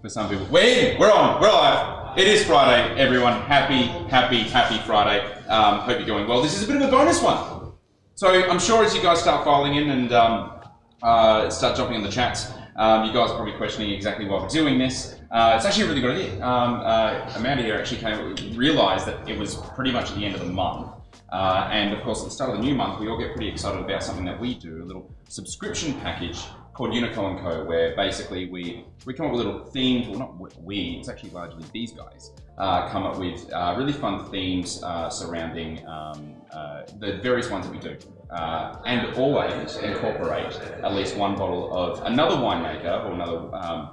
for some people. We're on, we're live. It is Friday, everyone. Happy Friday. Hope you're going well. This is a bit of a bonus one. So I'm sure as you guys start filing in and start jumping in the chats, you guys are probably questioning exactly why we're doing this. It's actually a really good idea. Amanda here actually realised that it was pretty much at the end of the month. And of course, at the start of the new month, we all get pretty excited about something that we do, a little subscription package called Unico & Co, where basically we come up with little themes, well not we, it's actually largely these guys, come up with really fun themes surrounding the various ones that we do. And always incorporate at least one bottle of another winemaker or another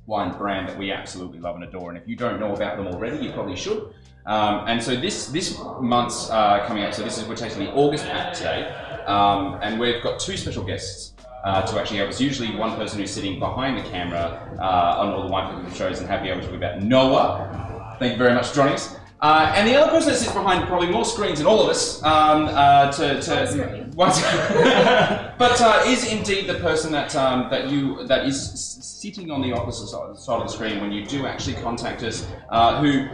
wine brand that we absolutely love and adore. And if you don't know about them already, you probably should. And so this month's coming up, so we're tasting the August pack today, and we've got two special guests to actually help us. Usually one person who's sitting behind the camera on all the wine picking shows and happy hour, to talk about Noah. Thank you very much for joining us. And the other person that sits behind probably more screens than all of us, but is indeed the person that is sitting on the opposite side of the screen when you do actually contact us, who,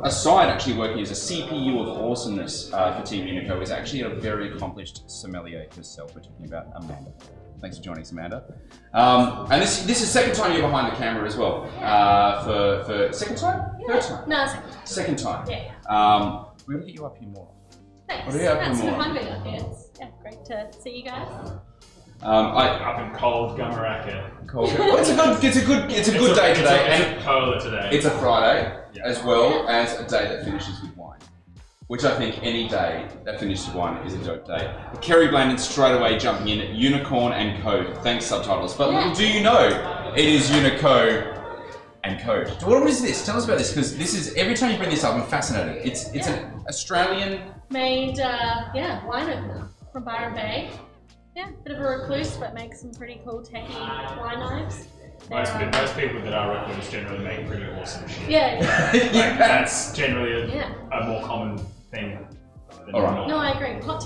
aside actually working as a CPU of awesomeness for Team Unico, is actually a very accomplished sommelier herself. We're talking about Amanda. Thanks for joining us, Amanda. And this is second time you're behind the camera as well. For second time? Yeah. Third time? No, second time. Yeah. We're gonna get you up here more. Thanks. What are you up here more? It's great to see you guys. Up in cold Gumaraka. Well, it's a good day today. It's a polar today. It's a Friday, as well as a day that finishes with wine. Which I think any day that finishes with wine is a dope day. Kerry Blandon straight away jumping in at Unicorn and Co. Thanks, subtitles. But little do you know, it is Unico and Co. What is this? Tell us about this, because this is, every time you bring this up, I'm fascinated. It's an Australian... Made, wine opener from Byron Bay. Yeah, bit of a recluse, but makes some pretty cool techie wine knives. Most people that are recluse generally make pretty awesome shit. Yeah. That's generally a more common thing. Alright. No, I agree. Hot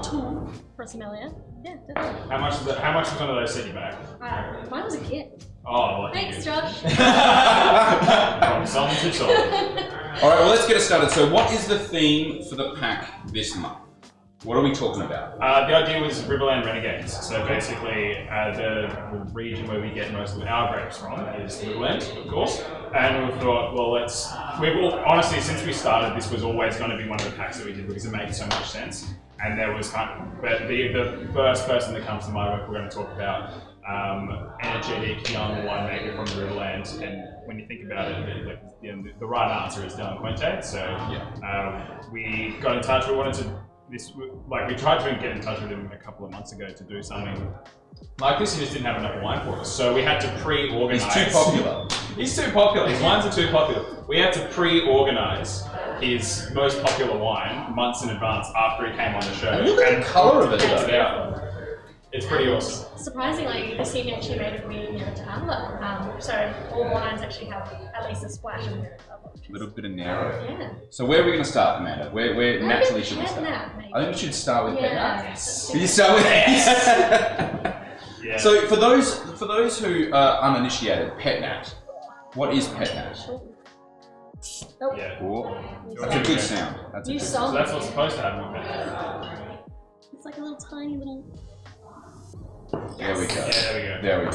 tool for a sommelier. Yeah, definitely. How much was one of those set you back? Mine was a kit. Oh, lucky Thanks, you. Josh. From song to song. Alright, well let's get it started. So what is the theme for the pack this month? What are we talking about? The idea was Riverland Renegades. So basically, the region where we get most of our grapes from is Riverland, of course. And we thought, well, honestly, since we started, this was always going to be one of the packs that we did because it made so much sense. And there was but the first person that comes to mind, we're going to talk about energetic young winemaker from the Riverland. And when you think about it, the right answer is Dylan Quinte. So we got in touch. We wanted to. We tried to get in touch with him a couple of months ago to do something like this. He just didn't have enough wine for us, so we had to pre-organize. He's too popular. He's too popular. His wines are too popular. We had to pre-organize his most popular wine months in advance after he came on the show. And look at the colour of it, though. It's pretty awesome. Surprisingly, this year he actually made it really near to Adler. So all wines actually have at least a splash of Nero. A little bit of Nero. Yeah. So where are we going to start, Amanda? Where naturally should we start? I think we should start with Pet Nat. Yes. You start with Yeah. So for those who are uninitiated, Pet Nat. What is Pet Nat? Oh. Yeah. Cool. That's a good sound. That's a New good song. So that's what's supposed to happen with it. It's like a little tiny little. There we go. Yeah, there we go. There we go.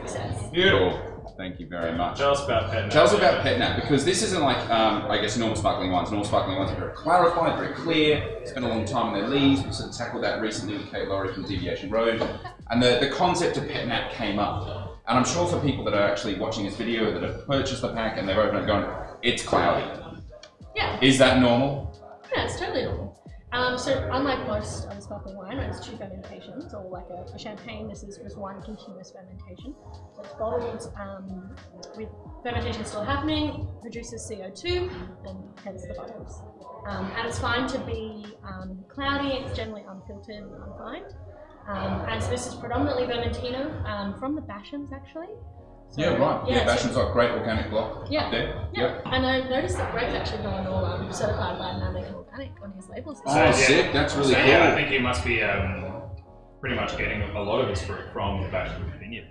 Success. Beautiful. Thank you very much. Tell us about Pet Nat. Tell us about Pet Nat, because this isn't like, I guess, normal sparkling wines. Normal sparkling wines are very clarified, very clear, spend a long time in their leaves. We sort of tackled that recently with Kate Laurie from Deviation Road. And the concept of Pet Nat came up. And I'm sure for people that are actually watching this video that have purchased the pack and they've opened it going, it's cloudy. Yeah. Is that normal? Yeah, it's totally normal. So unlike most of the sparkling wine, it's two fermentations, or like a champagne, this is just one continuous fermentation. So it's bottled with fermentation still happening, produces CO2, and hence the bubbles. And it's fine to be cloudy, it's generally unfiltered and unfined. And so this is predominantly Vermentino, from the Bashams actually. So, yeah, right. Yeah, so Basham's got great organic block up there. Yeah. And I noticed that Greg's actually going all certified by American Organic on his labels. Oh, sick. That's really cool. Yeah, I think he must be pretty much getting a lot of this fruit from the back of the vineyard.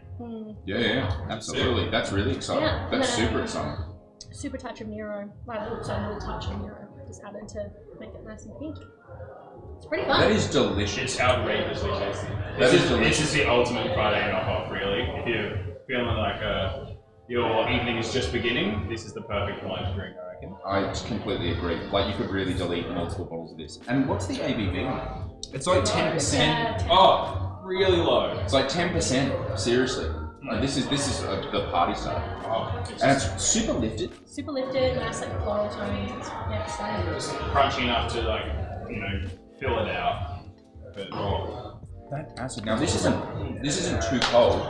Yeah, absolutely. That's really exciting. Yeah. That's super exciting. Super touch of Nero, like a little touch of Nero, just added to make it nice and pink. It's pretty fun. That is delicious. It's outrageously tasty. That is This delicious. is the ultimate Friday knockoff, really. If you're feeling like your evening is just beginning, this is the perfect wine to drink, I reckon. I completely agree. Like, you could really delete multiple bottles of this. And what's the ABV on it? It's like 10%. Yeah, Oh, really low. It's like 10%. Seriously. Like, this is the party starter. Oh, And it's super lifted. super lifted, nice like floral tones. Yeah, stunning. just crunchy enough to fill it out. But That acid. Now this isn't too cold.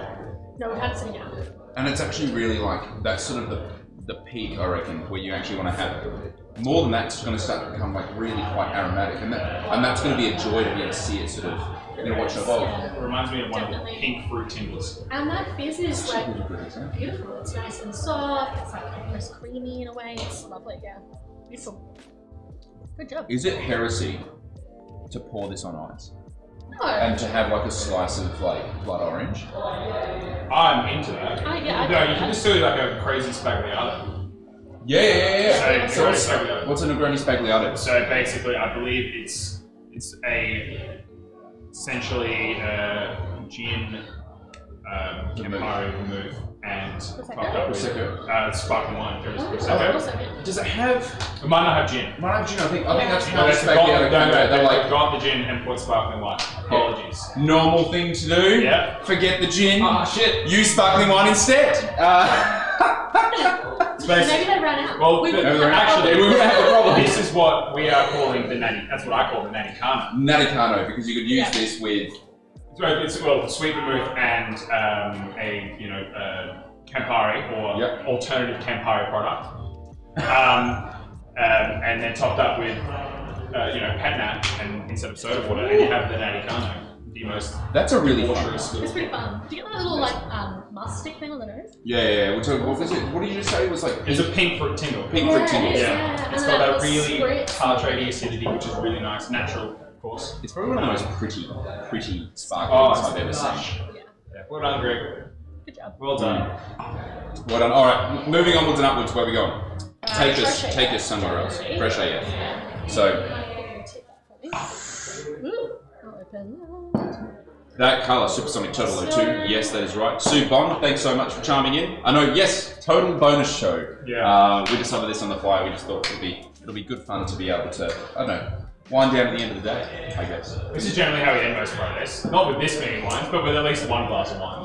No, we've had it sitting out. And it's actually really like, that's sort of the peak, I reckon, where you actually want to have more than that. It's going to start to become like really quite aromatic, and that's going to be a joy to be able to see it sort of, watch it evolve. it reminds me of one of the Definitely. pink fruit timbers. And that fizz is like Really good, isn't it? beautiful. It's nice and soft. It's like almost creamy in a way. It's lovely. Yeah, beautiful. Good job. Is it heresy to pour this on ice No. and to have like a slice of like blood orange? I'm into that. Yeah, I No, get you can that. just do like a crazy spagliato. Yeah. So, What's a Negroni Spagliato? So basically, I believe it's essentially gin, Campari vermouth, and topped up with sparkling wine. There is prosecco. Also, Does it have? It might not have gin. Might have gin. I think that's No, how that's Spagliato. They're like they've got the gin and put sparkling wine. Apologies. normal thing to do. Yeah. Forget the gin. Ah, shit. Use sparkling wine instead. maybe they ran out. Well, We would maybe they're have actually- a we would have a problem. This is what we are calling the natty. That's what I call the natty cana. Naticano, because you could use Yeah. this with. So it's sweet vermouth and Campari or Yep. alternative Campari product, and then topped up with Patnat and instead of soda water, and you have the natty cana. The most That's a really fun. waterous. It's pretty fun. Do you get that little like must stick thing on the nose? Yeah. What was it? What did you say? It was like It's a pink fruit tingle. Pink fruit tingle. it is, Yeah. It's And got then that really spritz. tartrate acidity, which is really nice, natural, of course. It's probably one of the most pretty sparklings I've ever seen. Yeah. Well done, Greg. Good job. Well done. Well done. All right, moving onwards and upwards. Where are we going? Take Fresh us somewhere else. air. Fresh AF. So Ooh, I'll open that. that colour, Supersonic Turtle 02. Yes, that is right. Sue Bond, thanks so much for chiming in. I know. Yes, total bonus show. Yeah. We decided this on the fly. We just thought it'll be good fun to be able to, I don't know, wind down at the end of the day, I guess. This is generally how we end most Fridays. Not with this many wines, but with at least one glass of wine.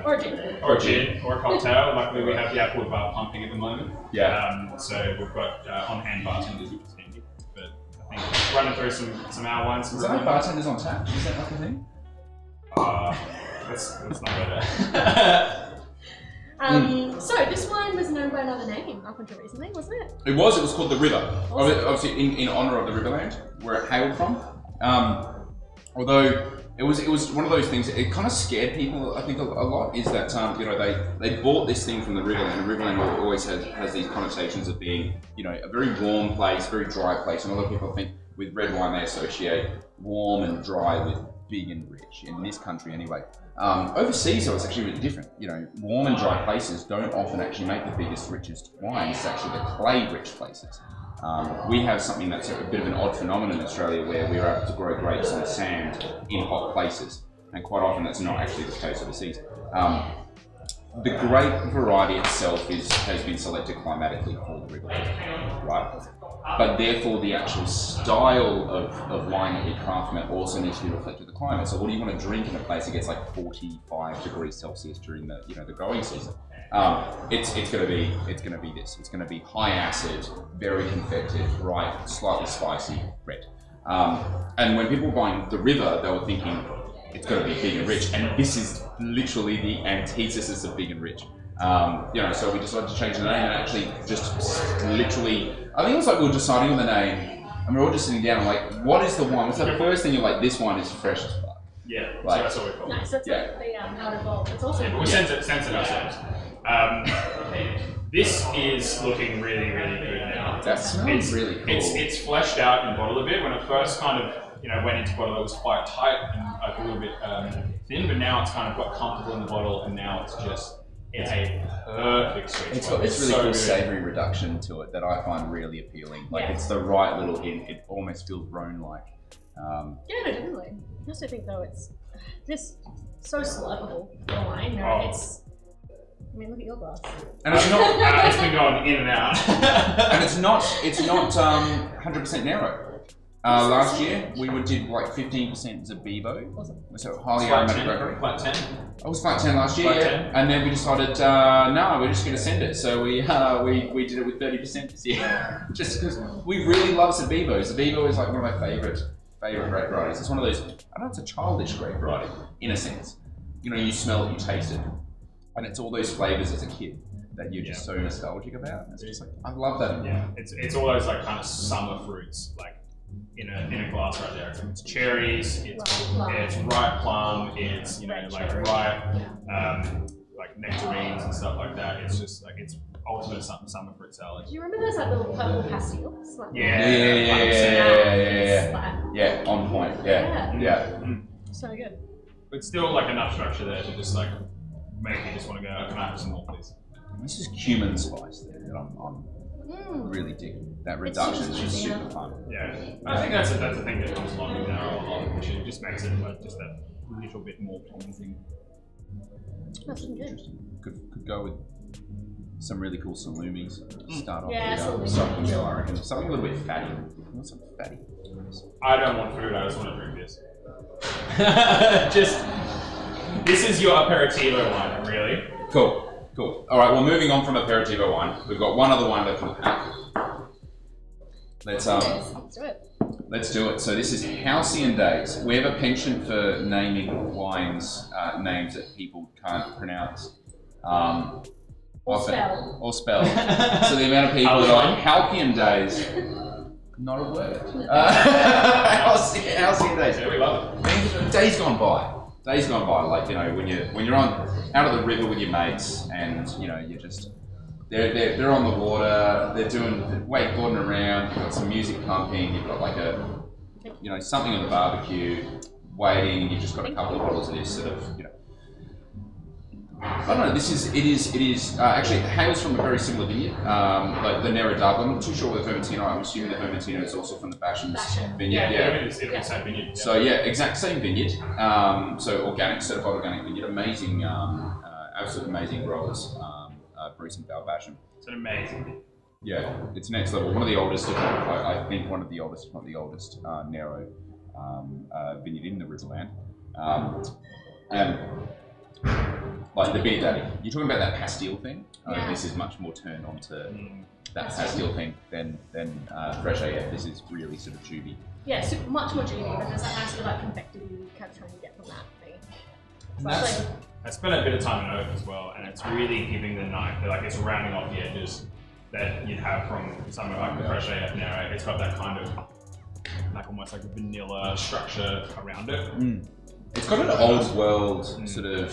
Or a gin. Or a gin, or a cocktail. Luckily, we have the Applewood bar pumping at the moment. Yeah. So we've got on-hand bartenders, which is handy. But I think running through some our wines. Is that bartenders on tap? Is that like a thing? Let's not go there. So this wine was known by another name up until recently, wasn't it? It was called the River. Obviously, in honour of the Riverland, where it hailed from. Although it was one of those things. It kind of scared people. I think a lot is that they bought this thing from the Riverland. And Riverland always has these connotations of being a very warm place, very dry place. And a lot of people think with red wine they associate warm and dry with big and rich. In this country, anyway. Overseas, though, it's actually really different. Warm and dry places don't often actually make the biggest, richest wines. It's actually the clay-rich places. We have something that's a bit of an odd phenomenon in Australia where we're able to grow grapes on sand in hot places, and quite often that's not actually the case overseas. The grape variety itself has been selected climatically for the Riverland, right? But therefore the actual style of wine that we craft from it also needs to be reflected the climate. So what do you want to drink in a place that gets like 45 degrees Celsius during the the growing season? It's going to be this. It's going to be high acid, very confected, bright, slightly spicy red. And when people were buying the River, they were thinking it's going to be big and rich, and this is literally the antithesis of big and rich. So we decided to change the name and actually just literally, I think it was like we were deciding on the name and we were all just sitting down and like, what is the wine? What's the first thing you're like, this wine is fresh as fuck. Yeah, Like- so that's what we call it. Nice, that's like the how it evolved. It's also Yeah, but we sense it ourselves. This is looking really, really good now. That smells really cool. It's fleshed out in bottle a bit. When it first kind of went into bottle that was quite tight and like a little bit thin, but now it's kind of got comfortable in the bottle, and now it's a perfect sweet spot. It's really so cool good. savoury reduction to it that I find really appealing. Like it's the right little hint. It almost feels Rhone-like. No, definitely. I also think though it's just so slurpable the wine. It's. I mean, look at your glass. And it's not. It's been going in and out. And it's not 100% narrow. Last year we did like 15% Zabibo. Awesome. So highly aromatic grape. Flat 10. I was flat 10 last year, Flat 10. And then we decided, no, we're just going to send it. So we did it with 30% this year, just because we really love Zabibo. Zabibo is like one of my favorite grape varieties. It's one of those. I know it's a childish grape variety in a sense. You smell it, you taste it, and it's all those flavors as a kid that you're just so nostalgic about. It's just like I love that. Yeah, it's all those like kind of summer fruits, like in a glass right there. It's cherries, it's ripe plum, it's like ripe like nectarines and stuff like that. It's just like it's ultimate summer fruit salad. Do you remember those like little purple pastilles? Like, Yeah, on point. Yeah. So good. But still like enough structure there to just like make you just want to go, can I have some more, please? This is cumin spice there that I'm really digging. That reduction is just super fun. Yeah, I think that's the thing that comes along with narrow a lot. It just makes it like just that little bit more pleasing. That's good. Interesting. Could go with some really cool salumis. Start off salumi. with something, I reckon. Something a little bit fatty. You want something fatty? I don't want food, I just want to drink this. This is your aperitivo wine, really. Cool. All right. Well, moving on from aperitivo wine, we've got one other wine left on the pack. Let's do it. Let's do it. So this is Halcyon Days. We have a penchant for naming wines names that people can't pronounce. Or spell. So the amount of people that are Halcyon Days. Not a word. Halcyon Days. Yeah, we love it. Days gone by, like when you're out at the river with your mates, and you're just they're on the water, they're doing wakeboarding around. You've got some music pumping. You've got like a something on the barbecue, waiting, and you've just got a couple of bottles of this sort of I don't know. It is actually it hails from a very similar vineyard, like the Nero Dark. I'm not too sure with the Vermentino. I'm assuming the Vermentino is also from the Bastions vineyard. It's the same vineyard. So exact same vineyard. So organic, certified organic vineyard. Amazing, absolutely amazing growers. Bruce and Val Basham. It's an amazing vineyard. Yeah, it's next level. One of the oldest, I think, one of the oldest, Nero vineyard in the Riverland. And like the Beer Daddy, you're talking about that pastille thing. This is much more turned onto that pastille thing than Fresh AF. This is really sort of tubey. Yeah, much more tubey, but there's that nice sort of like confected kind of trying to get from that thing. So I spent a bit of time in oak as well, and it's really giving the night, like it's rounding off the edges that you'd have from something like the Fresh AF Nero. It's got that kind of like almost like a vanilla structure around it. It's got an old world sort of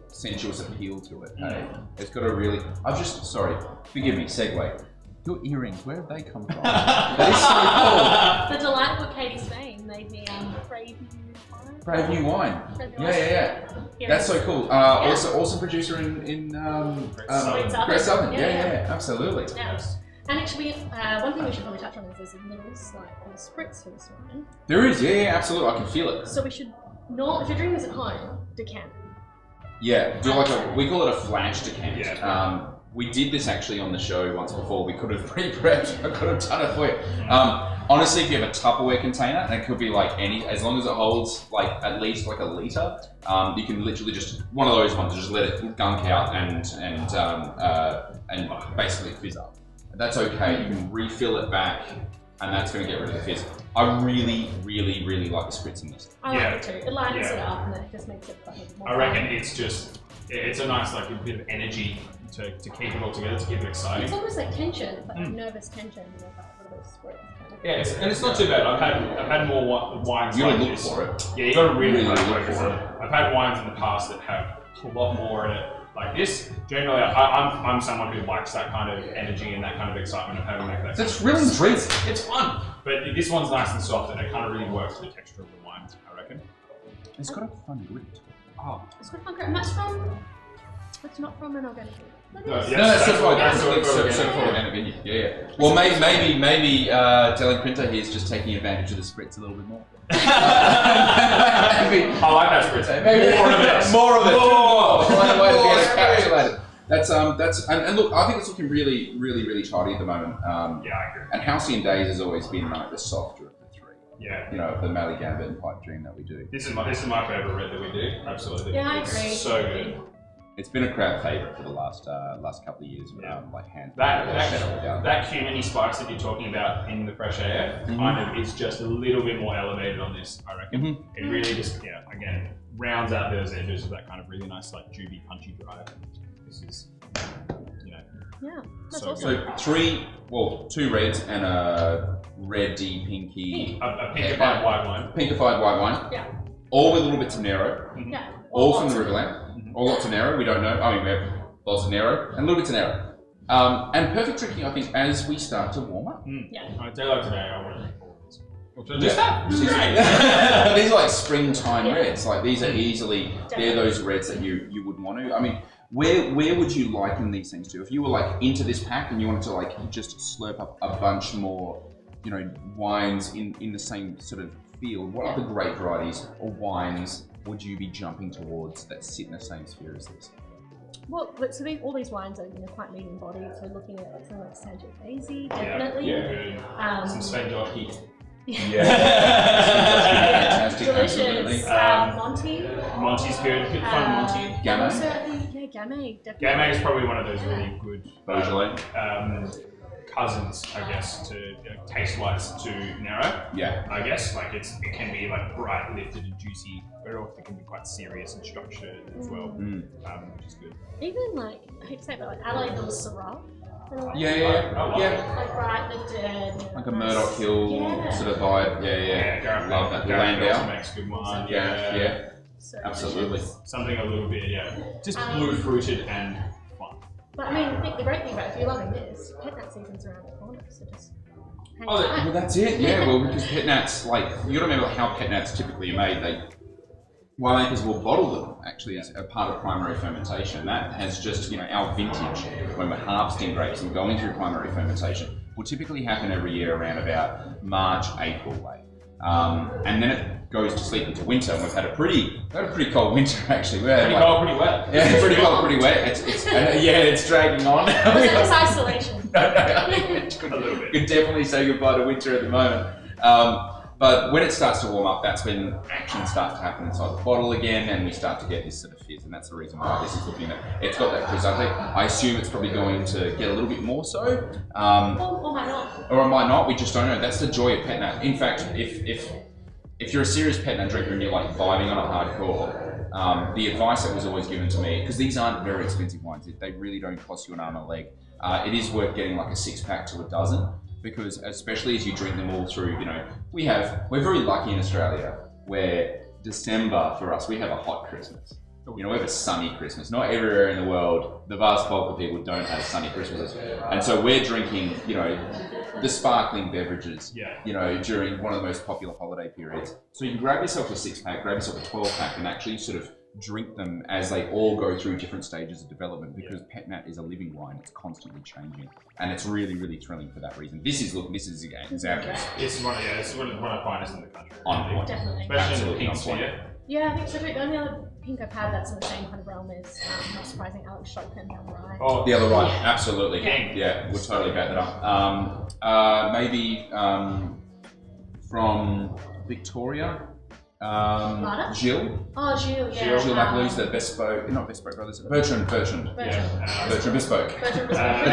sensuous appeal to it. Hey? It's got a really. Forgive me, segue. Your earrings, where have they come from? That is so cool. The delight of Katie Spain made me Brave New Wine. Yeah. That's so cool. Also producer in Great Southern. Yeah, absolutely. Yeah. And actually, one thing we should probably touch on is there's a little slight spritz for this wine. There is, absolutely. I can feel it. So we should not, if you're drinking this at home, decant. Yeah, do we call it a flash decant. Yeah. We did this actually on the show once before. We could have pre-prepped. I could have done it for you. Honestly, if you have a Tupperware container, and it could be like as long as it holds like at least like a litre, you can literally just one of those ones, just let it gunk out and basically fizz up. That's okay. You can refill it back, and that's going to get rid of the fizz. I really, really, really like the spritz in this. I like it too. It lightens it up, and then it just makes it more. I reckon it's a nice like a bit of energy to keep it all together, to keep it exciting. It's almost like tension. It's like nervous tension with that little bit of spritz. Yeah, and it's not too bad. I've had more wines. You like gotta look this. for it. Yeah, you gotta really look for it. I've had wines in the past that have a lot more in it. Like this, generally, I'm someone who likes that kind of energy and that kind of excitement of having like that. That's really intriguing. It's fun, But this one's nice and soft, and it kind of really works with the texture of the wine, I reckon. It's got a fun grit. Oh. It's got fun, and that's from. It's not from an organic vineyard. No, yes, No, that's that's organic vineyard. Yeah. Well, maybe Dylan Printer here is just taking advantage of the spritz a little bit more. Maybe. I like that spritz. Maybe more of it. More of it. More. Way to get encapsulated. That's and look, I think it's looking really tidy at the moment. Yeah, I agree. And Halcyon Days has always been like the softer of the three. Yeah. You know, of the Mallee Gambit and Pipe Dream that we do. This is my favourite red that we do. Absolutely. Yeah, I it's agree. So good. It's been a crowd favourite for the last couple of years. Yeah. Like hands. That cuminy spice that you're talking about in the fresh air kind of is just a little bit more elevated on this, I reckon. It really just, again, rounds out those edges of that kind of really nice, like, juby, punchy drive. This is, Yeah, that's so awesome. So two reds and a reddy pinky. A pinkified white wine. Pinkified white wine. Yeah. All with a little bit of Nero. Yeah. All from the Riverland. Or lots of Nero, we don't know. I mean, we have lots of Nero and a little bit of Nero. And perfect drinking, I think, as we start to warm up. Yeah. On a day like today, I want to drink all of this. Just that. These are like springtime reds. Like these are easily, they're those reds that you would want to. I mean, where would you liken these things to? If you were like into this pack and you wanted to like just slurp up a bunch more, wines in the same sort of field, what other grape varieties or wines would you be jumping towards that sit in the same sphere as this? Well, so all these wines are quite medium bodied. So looking at something like Sangiovese, definitely. Yeah. Some Sven Jockey. Yeah. Fantastic. Delicious. Absolutely. Monty. Monty's good. Good fun Monty. Gamay. Also, Gamay, definitely. Gamay is probably one of those really good Beaujolais. Cousins, I guess, to taste-wise to Nero. Yeah. I guess it can be like bright, lifted, and juicy, but it can be quite serious and structured as well, which is good. Even I hate to say it, but Adelaide little Syrah. Yeah. Like bright, lifted. Like a Murdoch Hill sort of vibe. Yeah. Love that. Landau. Makes good wine. Yeah. So Absolutely. Something a little bit, just blue-fruited and fun. But I mean, the great thing about it, if you're loving this, Petnat season's around the corner, so just hang Oh, tight. Well, that's it. Yeah. Well, because Petnats, you got to remember how Petnats typically are made. Winemakers will bottle them actually as a part of primary fermentation. That has just, our vintage when we're harvesting grapes and going through primary fermentation will typically happen every year around about March, April way. And then it goes to sleep into winter. And we've had a pretty cold winter actually. Pretty cold, pretty wet. Yeah, pretty cold, pretty wet. It's dragging on. It's isolation. No, I think A little bit. could definitely say goodbye to winter at the moment. But when it starts to warm up, that's when action starts to happen inside the bottle again, and we start to get this sort of fizz, and that's the reason why this is looking at. It's got that chrysanthemum. I assume it's probably going to get a little bit more so. Or might not. Or it might not. We just don't know. That's the joy of Petnat. In fact, if you're a serious Petnat drinker and you're like vibing on it hardcore, the advice that was always given to me, because these aren't very expensive wines, they really don't cost you an arm and a leg. It is worth getting like a 6-pack to a dozen. Because especially as you drink them all through, we're very lucky in Australia where December for us, we have a hot Christmas. We have a sunny Christmas. Not everywhere in the world, the vast bulk of people don't have sunny Christmases. And so we're drinking, the sparkling beverages, during one of the most popular holiday periods. So you can grab yourself a 6-pack, grab yourself a 12-pack and actually sort of drink them as they all go through different stages of development because Petnat is a living wine. It's constantly changing. And it's really, really thrilling for that reason. This is exactly. This is one of the finest in the country. On point. Definitely. Especially in the pink sphere. Yeah, I think so. The only other pink I've had that's in the same kind of realm is, not surprising, Alex Shotgun down the right. Oh, The other right, absolutely. Yeah. We'll totally back that up. Maybe from Victoria. Gilles. Oh, Gilles, yeah. Gilles Lapaloo's the Bespoke, not Bespoke Brothers, Bertrand. Bertrand. Bertrand Bespoke. Bertrand was not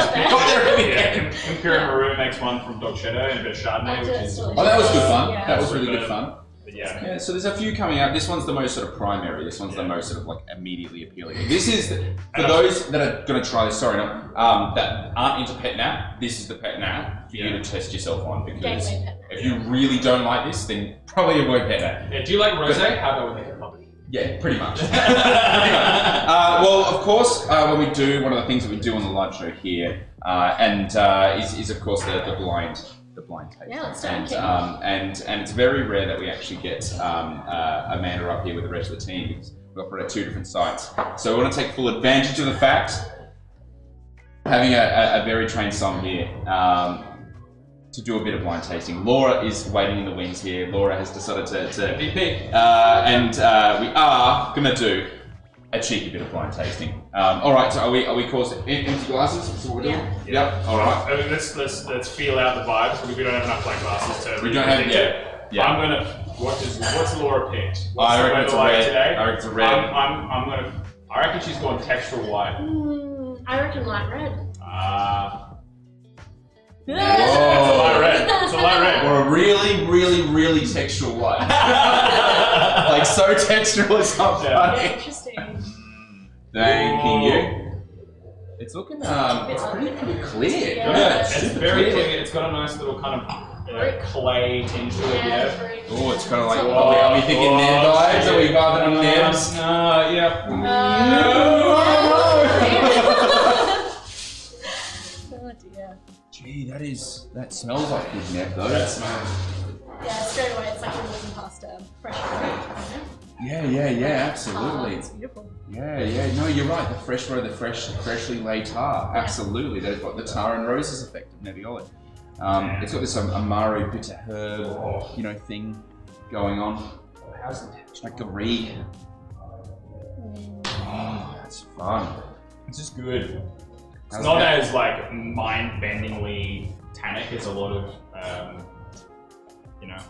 there. Imperial Maru makes one from Dog Shadow and a bit of Chardonnay, which is... Oh, that was good fun. Yeah. That was really good fun. But Yeah, so there's a few coming out. This one's the most sort of primary. This one's the most sort of like immediately appealing. This is, for those that are going to try this, that aren't into Petnat, this is the Petnat for you to test yourself on, because if you really don't like this, then probably avoid Petnat. Yeah, do you like rosé? How about we make it public? Yeah, pretty much. Well, of course, when we do, one of the things that we do on the live show here, is of course the blind the blind taste. Yeah, let's do it. And it's very rare that we actually get Amanda up here with the rest of the team because we operate at 2 different sites. So we want to take full advantage of the fact having a very trained somm here to do a bit of blind tasting. Laura is waiting in the wings here. Laura has decided to MVP. and we are going to do a cheeky bit of blind tasting. All right, so are we causing empty glasses? That's what we're doing? Yeah. Yep. All right. I mean, let's feel out the vibes because we don't have enough black glasses to. We don't have yeah. I'm gonna. What's Laura picked? What's I the reckon it's weather like red. today? I reckon it's a red. I reckon she's gone textural white. I reckon light red. It's a light red. It's a light red. Or a really, really, really textural white. Like so textural it's not funny. Interesting. Thank you. It's looking it's pretty clear. Yeah. It's very clear. It's got a nice little kind of clay tinge to it. Yeah. Oh, it's kind of like, are we thinking Neb vibes? Are we vibing on Nebs? Yeah. Oh dear. Gee, that smells like good Neb though. That smells. Yeah, straight away it's like you're walking past a fresh road. Yeah, absolutely. It's beautiful. Yeah. No, you're right. The fresh road, the freshly laid tar. Absolutely. That is what the tar and roses effect of Nebbiolo. It's got this Amaro bitter herb, thing going on. How's the texture? Like a reed. Oh, that's fun. It's just good. It's not as like mind-bendingly tannic as a lot of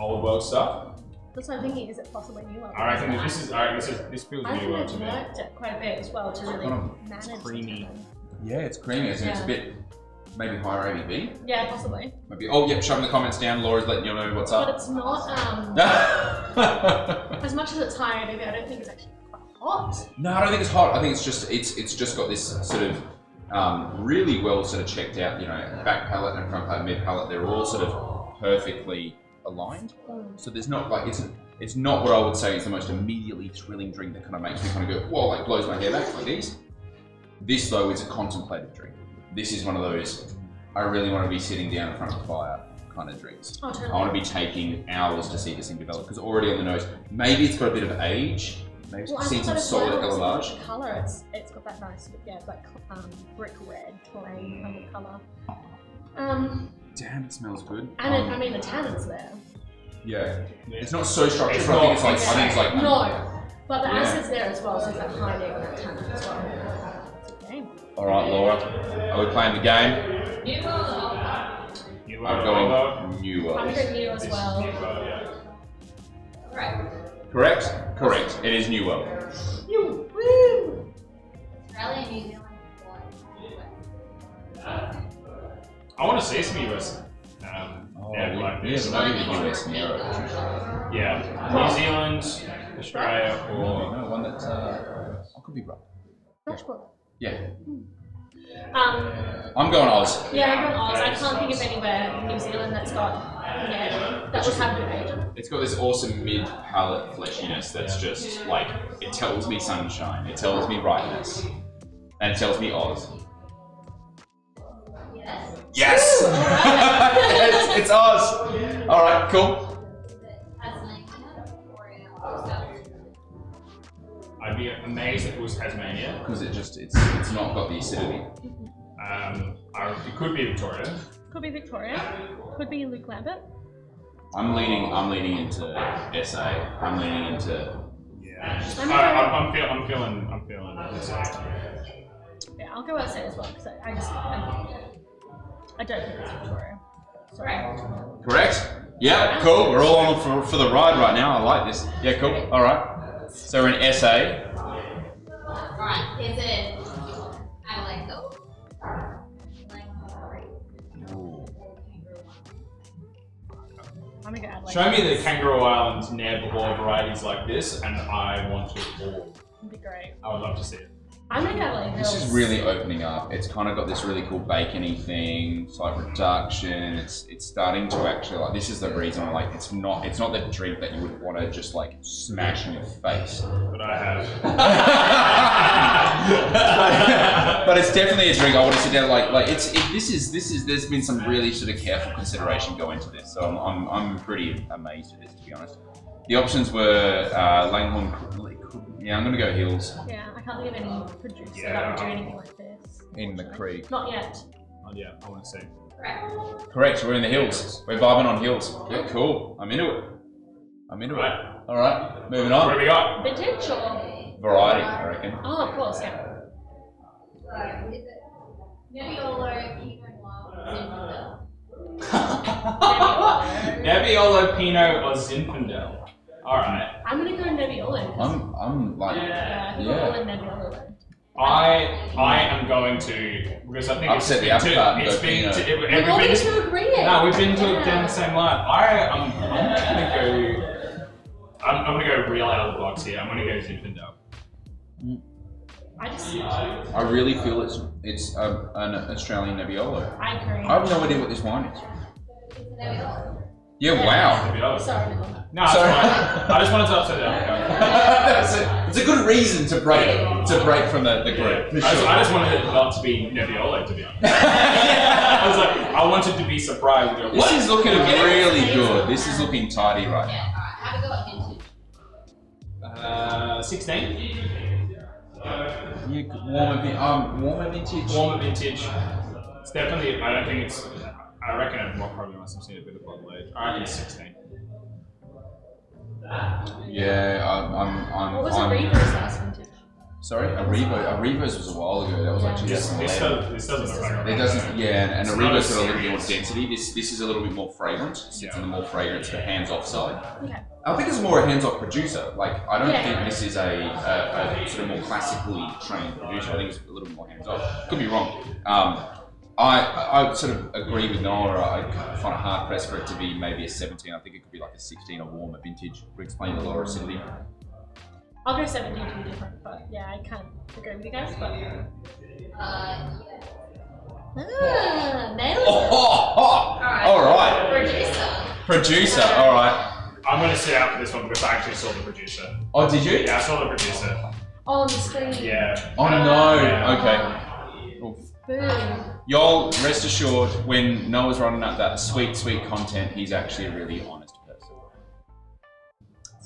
old world stuff. That's what I'm thinking. Is it possibly new? I reckon this feels new world to me. I liked it quite a bit as well to really manage. It's creamy. Yeah, it's creamy. It's a bit maybe higher ABV. Yeah, possibly. Maybe. Oh, yep. Shoving the comments down. Laura's letting you know what's up. But it's not as much as it's higher ABV. I don't think it's actually quite hot. No, I don't think it's hot. I think it's just got this sort of really well sort of checked out. Back palate and front palate, mid palate. They're all sort of perfectly aligned. So there's not like it's not what I would say is the most immediately thrilling drink that kind of makes me kind of go, whoa, like blows my hair back like these. This though is a contemplative drink. This is one of those I really want to be sitting down in front of the fire kind of drinks. Oh, totally. I want to be taking hours to see this thing develop because already on the nose, maybe it's got a bit of age. Maybe it's seen some solid elevage. The colour, it's got that nice, like brick red clay kind of colour. Damn, it smells good. And I mean the tannins there. Yeah, it's not so structured. I think it's like no, but the acid's there as well, so it's like hiding that tannin as well. Okay. All right, Laura, are we playing the game? I'm going new. I'm going new as well. Correct. It is New World. You woo! Australia and New Zealand. I want to see some US. Like this. Maybe the US and Europe. Yeah, New Zealand, Australia, or No, one that I could be right. Dashboard. Yeah. Um, I'm going Oz. Yeah, I'm going Oz. I can't think of anywhere in New Zealand that's got that would have good agent. It's got this awesome mid-palate fleshiness that's just like, it tells me sunshine, it tells me brightness, and it tells me Oz. Yes! Yes! It's Oz! Alright, cool. I'd be amazed if it was Tasmania. Because it's not got the acidity. It could be Victoria. Could be Victoria. Could be Luke Lambert. I'm leaning into SA. I'm leaning into. Yeah. I'm feeling SA. Yeah, I'll go SA as well because I don't think it's Victoria. Sorry. Correct? Yeah, cool. We're all on for the ride right now. I like this. Yeah, cool. All right. So we're in SA. Alright, is it? I like those. I'm gonna add like. Show me the Kangaroo Island neb or varieties like this, and I want it all. It'd be great. I would love to see it. I'm gonna go like This is really opening up. It's kind of got this really cool bacony thing, slight reduction. It's starting to actually like. This is the reason I like. It's not the drink that you would want to just like smash in your face. But I have. But it's definitely a drink I want to sit down like. This is. There's been some really sort of careful consideration go into this. So I'm pretty amazed at this, to be honest. The options were Langhorne. Yeah, I'm gonna go Hills. Yeah, I can't think of any producer Yeah. that would do anything like this. In the creek. Not yet. Oh, yeah, I want to see. Correct, we're in the hills. We're vibing on hills. Yeah, cool. I'm into it. Right. Alright, moving What do on. we got? Vintage or? Variety, I reckon. Oh, of course, yeah. Is it Nebbiolo, Pinot Noir, Nebbiolo, Pinot, or Zinfandel? Alright. I'm gonna go Nebbiolo. I'm like, Yeah, I think we're all in Nebbiolo then. I am going to, because I think Upset the it's apple cart and it's go been Pinot. to, We're all everybody's, to agree it. no, we've been down the same line. I'm gonna go real out of the box here. I'm gonna go Zinfandel. I really feel it's an Australian Nebbiolo. I agree. I have no idea what this wine is. it's Nebbiolo. Yeah, wow. Nebbiolo. Sorry, Nicole. No, it's Sorry. fine. I just wanted to upset the apple cart. It's a good reason to break from the group. For I sure. just wanted it not to be Nebbiolo, to be honest. I was like, I wanted to be surprised. And go, This what? is looking really good. This is looking tidy right Yeah, now. alright, have a go at vintage. 16. Warmer vintage. Warmer vintage. It's definitely, I don't think it's, I reckon it probably must have seen a bit of bottle age. I reckon it's 16. Yeah, What was I'm Ariba's last vintage? sorry, Ariba's was a while ago. That was like This 2011. doesn't look like It doesn't, yeah, and It's not Ariba's as got a little bit more serious. density. This is a little bit more fragrant. Sits on the more fragrance, the hands-off side. Okay. I think it's more a hands-off producer. Like, I don't Yeah. think this is a sort of more classically trained producer. I think it's a little bit more hands-off. Could be wrong. I sort of agree with Noah. I find it hard pressed for it to be maybe a 17. I think it could be like a 16 or warmer vintage. We're explaining the lower acidity. I'll go 17 to be different, but yeah, I can't agree with you guys, but... Yeah. Nailed it! All right. Producer. All right. I'm going to sit out for this one because I actually saw the producer. Oh, did you? Yeah, I saw the producer. Oh, on the screen. Yeah. Oh no. Yeah. Okay. Oof. Boom. Y'all, rest assured, when Noah's running up that sweet, sweet content, he's actually a really honest person.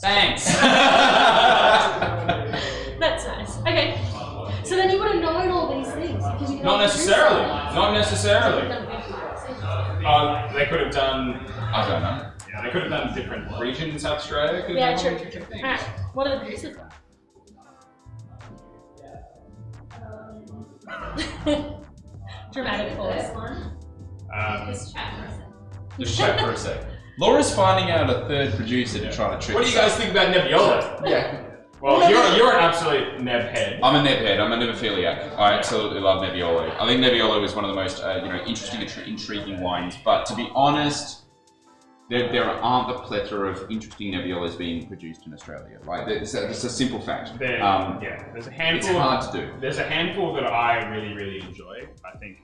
Thanks. That's nice. Okay. So then you would have known all these things. Because you Not necessarily. Not necessarily. They could have done. I don't know. Yeah, they could have done different regions in South Australia. Could have Yeah, done true. all different things. Alright, what are the producers? Dramatic pause. Just chat for a second. Just chat for a sec. Laura's finding out a third producer to try to trick What do you us guys think about Nebbiolo? Yeah. Well, you're an absolute Neb head. I'm a Neb head. I'm a Nebephiliac. I absolutely love Nebbiolo. I think Nebbiolo is one of the most interesting, intriguing wines. But to be honest, there aren't the plethora of interesting Nebbiolos being produced in Australia. Like it's a simple fact. Yeah, there's a handful. It's hard to do. There's a handful that I really, really enjoy. I think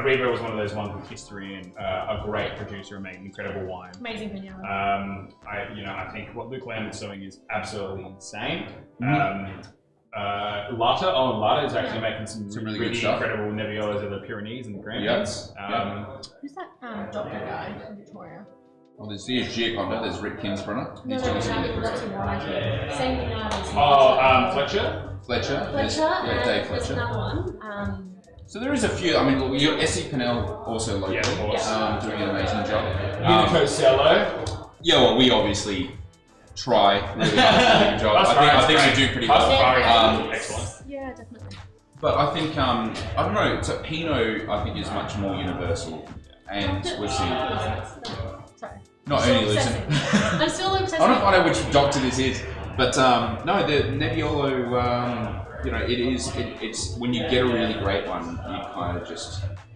Riva was one of those ones with history and a great producer and making incredible wine. Amazing video. I think what Luke Lambert's doing is absolutely insane. Mm-hmm. Lata is actually making some really really good stuff. incredible Nebbiolos of the Pyrenees and the Grampians. Who's that doctor guy from Victoria? Well, there's Giaconda, there's Rick Kinsbrenner. No, He's no, doing some no, good that's stuff. too wide. Same thing now as Fletcher. Fletcher. There's Fletcher, and Dave there's Fletcher. another one. So there is a few. I mean, your Essie Pennell also local, Yeah, of course. doing an amazing job. Unico Cello. Yeah, well, we obviously try really hard to do a good job. I think we do pretty well. Excellent. Yeah, definitely. But I think I don't know. So Pinot, I think, is much more universal, and we'll see. Sorry. Not Still only listen. obsessing. I'm still obsessing. I don't find out which doctor this is, but no, the Nebbiolo. It's when you get a really great one, you kind of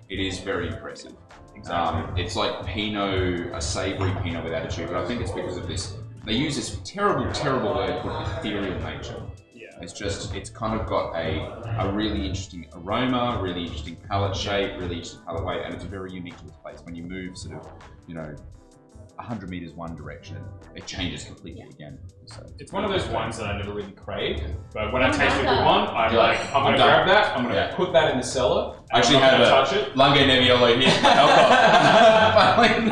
it is very impressive. Exactly. It's like Pinot, a savoury Pinot with attitude, but I think it's because of this. They use this terrible, terrible word called ethereal nature. Yeah. It's kind of got a really interesting aroma, really interesting palate shape, really interesting palate weight, and it's very unique to this place. When you move sort of, 100 meters one direction, it changes completely again. So it's one of those wines that I never really crave, but when I taste a good one, I'm going to grab that, I'm going to put that in the cellar. I actually have touch it. Lungo Nebbiolo here.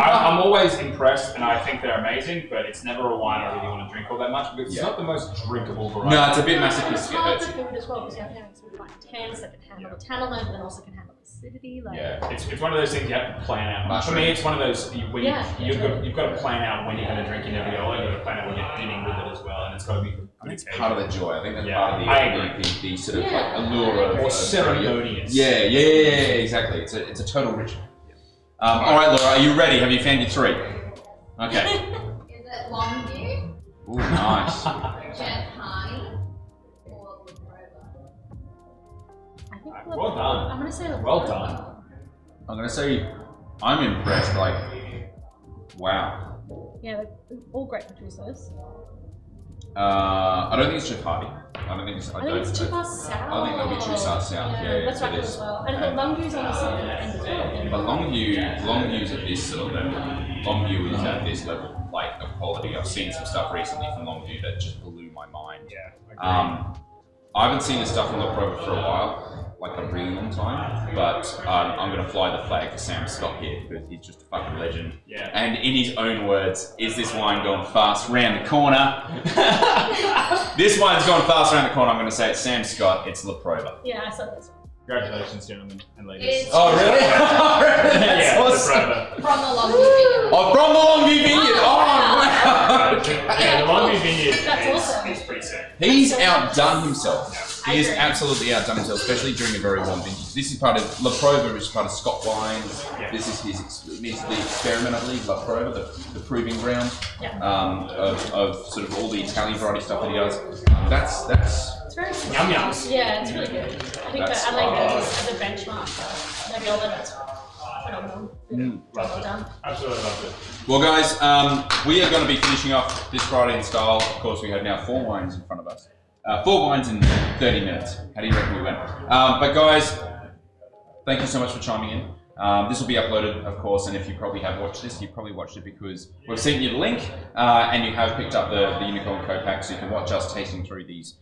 I'm always impressed, and I think they're amazing, but it's never a wine I really want to drink all that much because it's not the most drinkable variety. No, it's a bit masochistic. It's hard for food as well because you have pairings with like tans that can handle the tannin load, but then also can handle the acidity. Like, it's one of those things you have to plan out. For me, it's one of those when you've got to plan out when you're going to drink your Nebbiolo, you've got to plan out when you're eating with it as well, and it's got to be good. I think it's part of the joy. I think that's part of the sort of like allure of more ceremonious. Yeah, exactly. It's a total ritual. All right, Laura, are you ready? Have you found your three? Okay. Is it Longview, Ooh, nice. Champagne, or Latrobe? I think Well done. I'm going to say Well done. I'm gonna say I'm impressed. Like, wow. Yeah, they're all great producers. I don't think it's Jakarta. I think it's too far south. I think that'll be too far south. Yeah, that's right as well. And I think Longview's on the southern end as well. But Longview's at this sort of level. Longview is at this level, like, of quality. I've seen some stuff recently from Longview that just blew my mind. Yeah. I haven't seen this stuff from La Prova for a while, like a really long time, but I'm going to fly the flag for Sam Scott here because he's just a fucking legend. Yeah. And in his own words, is this wine going fast round the corner? This wine's going fast around the corner. I'm going to say it's Sam Scott. It's La Prova. Yeah, I saw this one. Congratulations, gentlemen and ladies. It's Oh, really? That's awesome. from the Longview Vineyard. Oh, from the Longview Vineyard. Oh, wow. Yeah, the Longview Vineyard That's awesome. is pretty sick. He's outdone himself. I He has agree. absolutely outdone himself, especially during a very warm vintage. This is part of La Prova, which is part of Scott wines. Yeah. This is the experiment, I believe, La Prova, the proving ground of sort of all the Italian variety stuff that he does. That's It's very Yum yums. Yeah, it's really good. I think That's- that I like that as a benchmark for Nebbiolo. That's phenomenal. Well done. Absolutely loved it. Well, guys, we are going to be finishing off this Friday in style. Of course, we have now 4 wines in front of us. 4 wines in 30 minutes. How do you reckon we went? But guys, thank you so much for chiming in. This will be uploaded, of course, and if you probably have watched this, you probably watched it because we've sent you the link, and you have picked up the Unico and Co pack, so you can watch us tasting through these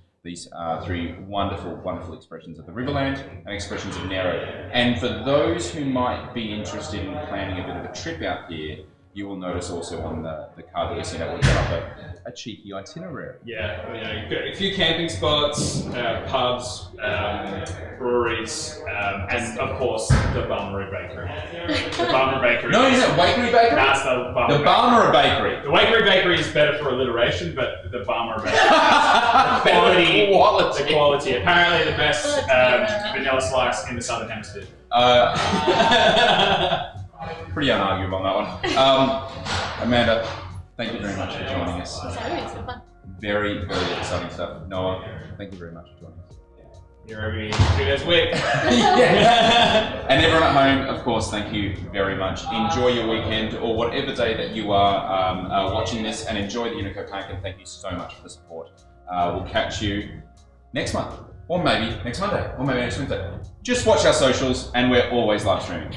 3 wonderful, wonderful expressions of the Riverland and expressions of Nero. And for those who might be interested in planning a bit of a trip out here, you will notice also on the card that we sent out, we've got up a cheeky itinerary. Yeah, you've got a few camping spots, pubs, breweries, and of course the Balmoral Bakery. The Balmoral Bakery. No, is it Wakery Bakery? That's the Balmoral The Balmoral Bakery. The Wakery Bakery is better for alliteration, but the Balmoral Bakery. The quality. Apparently the best vanilla slice in the Southern Hemisphere. Pretty unarguable on that one. Amanda, thank you very much for joining us. So it's been fun. Very, very exciting stuff. Noah, thank you very much for joining us. You're every 2 days a week. And everyone at home, of course, thank you very much. Enjoy your weekend or whatever day that you are watching this, and enjoy the Unico pack, and thank you so much for the support. We'll catch you next month, or maybe next Monday, or maybe next Wednesday. Just watch our socials, and we're always live streaming.